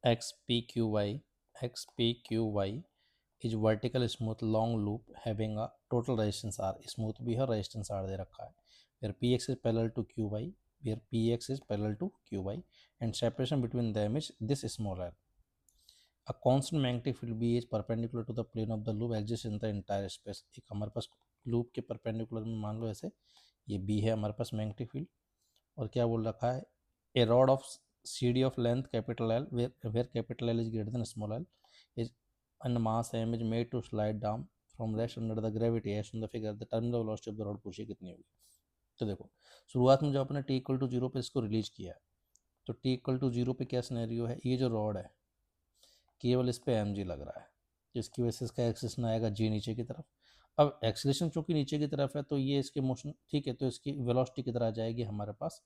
XPQY is vertical smooth long loop having a total resistance R, smooth भी है और resistance R दे रखा है। फिर P X is parallel to Q Y, फिर P X is parallel to Q Y and separation between them is this small R. A constant magnetic field B is perpendicular to the plane of the loop exist in the entire space. एक हमारे पास loop के perpendicular में मान लो ऐसे ये B है हमारे पास magnetic field, और क्या बोल रखा है, a rod of C D of length capital L where capital L is greater than small L is and mass m is made to slide down from rest under the gravity as in the figure, the terminal velocity of the rod पूछिए कितनी होगी। तो देखो शुरुआत में जब अपने t equal to zero पे इसको रिलीज किया है, तो t इक्वल टू जीरो पे क्या सिनेरियो है, ये जो रॉड है केवल इस पे एम जी लग रहा है, जिसकी वजह से इसका एक्सेलेरेशन आएगा जी नीचे की तरफ। अब एक्सेलेरेशन चूंकि नीचे की तरफ है तो ये इसके मोशन ठीक है, तो इसकी वेलोसिटी किधर आ जाएगी हमारे पास,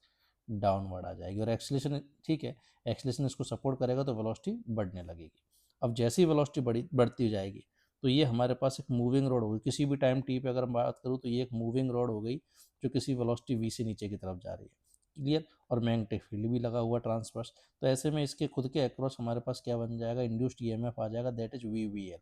डाउनवर्ड आ जाएगी। और एक्सेलेरेशन ठीक है, एक्सेलेरेशन इसको सपोर्ट करेगा तो वेलोसिटी बढ़ने लगेगी। अब जैसे ही वेलोसिटी बढ़ती जाएगी तो ये हमारे पास एक मूविंग रॉड होगी, किसी भी टाइम टी पे अगर मैं बात करूँ तो ये एक मूविंग रॉड हो गई जो किसी वेलोसिटी वी से नीचे की तरफ जा रही है। क्लियर। और मैग्नेटिक फील्ड भी लगा हुआ ट्रांसवर्स, तो ऐसे में इसके खुद के अक्रॉस हमारे पास क्या बन जाएगा, इंड्यूस्ड ईएमएफ आ जाएगा, that is V V L.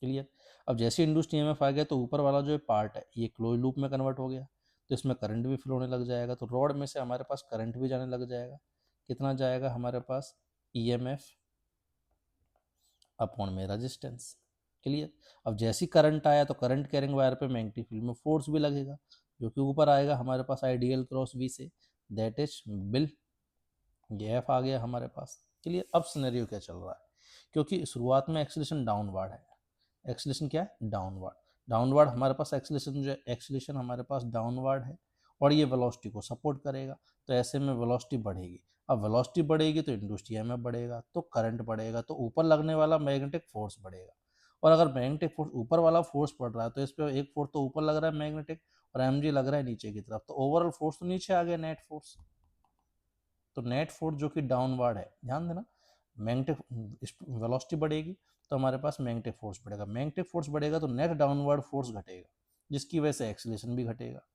Clear. अब जैसे इंड्यूस्ड ईएमएफ आ गया तो ऊपर वाला जो पार्ट है ये क्लोज लूप में कन्वर्ट हो गया, तो इसमें करंट भी फ्लो होने लग जाएगा, तो रॉड में से हमारे पास करंट भी जाने लग जाएगा। कितना जाएगा हमारे पास, ईएमएफ अपॉन में रेजिस्टेंस। क्लियर। अब जैसी करंट आया तो करंट कैरिंग वायर पे मैग्नेटिक फील्ड में फोर्स भी लगेगा जो कि ऊपर आएगा हमारे पास आइडियल क्रॉस वी से, दैट इज बिल, ये एफ आ गया हमारे पास। क्लियर। अब सिनेरियो क्या चल रहा है, क्योंकि शुरुआत में एक्सेलेरेशन डाउनवर्ड है, एक्सेलेरेशन क्या है, डाउनवर्ड। डाउनवर्ड हमारे पास एक्सेलेरेशन जो है, एक्सेलेरेशन हमारे पास डाउनवर्ड है और ये वेलोसिटी को सपोर्ट करेगा, तो ऐसे में वेलोसिटी बढ़ेगी। अब वेलोसिटी बढ़ेगी तो इंड्यूस्ड ईएमएफ बढ़ेगा, तो करंट बढ़ेगा, तो ऊपर लगने वाला मैग्नेटिक फोर्स बढ़ेगा। और अगर मैग्नेटिक फोर्स ऊपर वाला फोर्स पड़ रहा है तो इस पर एक फोर्स तो ऊपर लग रहा है मैग्नेटिक, और एमजी लग रहा है नीचे की तरफ, तो ओवरऑल फोर्स तो नीचे आ गया नेट फोर्स। तो नेट फोर्स जो कि डाउनवर्ड है, ध्यान देना, मैग्नेटिक वेलोसिटी बढ़ेगी तो हमारे पास मैग्नेटिक फोर्स बढ़ेगा, मैग्नेटिक फोर्स बढ़ेगा तो नेट डाउनवर्ड फोर्स घटेगा, जिसकी वजह से एक्सीलरेशन भी घटेगा।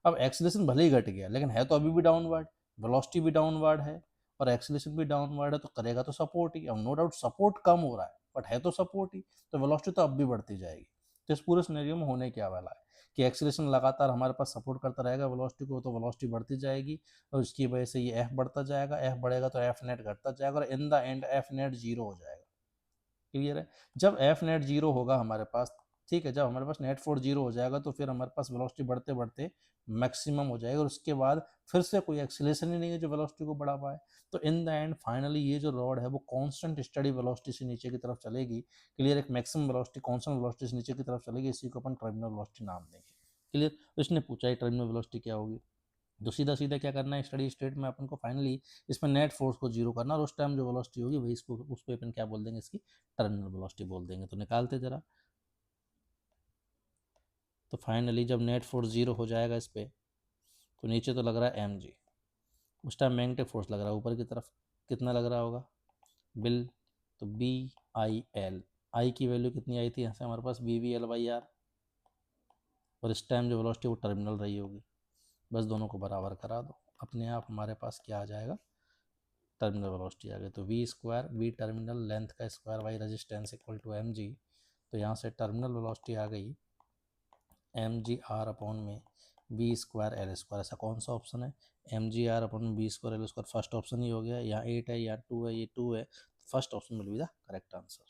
अब एक्सीलरेशन भले ही घट गया लेकिन है तो अभी भी डाउनवर्ड, वेलोसिटी भी डाउनवर्ड है और एक्सीलरेशन भी डाउनवर्ड है, तो करेगा तो सपोर्ट ही। अब नो डाउट सपोर्ट कम हो रहा है बट है तो सपोर्ट ही, तो वेलोसिटी तो अब भी बढ़ती जाएगी। तो इस पूरे सिनेरियो में होने क्या वाला है कि एक्सीलरेशन लगातार हमारे पास सपोर्ट करता रहेगा वेलोसिटी को, तो वेलोसिटी बढ़ती जाएगी और उसकी वजह से ये एफ बढ़ता जाएगा, एफ बढ़ेगा तो एफ नेट घटता जाएगा और in the end F net zero हो जाएगा। क्लियर है। जब एफ नेट जीरो होगा हमारे पास, ठीक है, जब हमारे पास नेट फोर्स जीरो हो जाएगा तो फिर हमारे पास वेलोसिटी बढ़ते बढ़ते मैक्सिमम हो जाएगा और उसके बाद फिर से कोई एक्सीलरेशन ही नहीं है जो वेलोसिटी को बढ़ा पाए। तो इन द एंड फाइनली ये जो रॉड है वो कांस्टेंट स्टडी वेलोसिटी से नीचे की तरफ चलेगी। क्लियर। एक मैक्सिमम वेलोसिटी कांस्टेंट वेलोसिटी से नीचे की तरफ चलेगी, इसी को अपन टर्मिनल वेलोसिटी नाम देंगे। क्लियर। तो इसने पूछा है टर्मिनल वेलोसिटी क्या होगी, तो सीधा सीधा क्या करना है, स्टडी स्टेट में अपन को फाइनली इसमें नेट फोर्स को जीरो करना और उस टाइम जो वेलोसिटी होगी वही इसको उस पर अपन क्या बोल देंगे, इसकी टर्मिनल वेलोसिटी बोल देंगे। तो निकालते जरा, तो फाइनली जब नेट फोर्स जीरो हो जाएगा इस पर, तो नीचे तो लग रहा है एम जी, उस टाइम मैग्नेटिक फोर्स लग रहा है ऊपर की तरफ, कितना लग रहा होगा, बिल, तो बी आई एल, आई की वैल्यू कितनी आई थी यहाँ से हमारे पास, B V L by R, और इस टाइम जो वेलोसिटी वो टर्मिनल रही होगी, बस दोनों को बराबर करा दो, अपने आप हमारे पास क्या आ जाएगा, टर्मिनल वेलोसिटी आ गई। तो V square, V terminal length का स्क्वायर बाई resistance equal to M G, तो यहाँ से टर्मिनल वेलोसिटी आ गई एम जी आर अपॉन में बी स्क्वायर एल स्क्वायर। ऐसा कौन सा ऑप्शन है, M G R upon B square L square, first option ही हो गया, यहाँ 8 है, यहाँ 2 है, ये 2 है, first option will be the correct answer.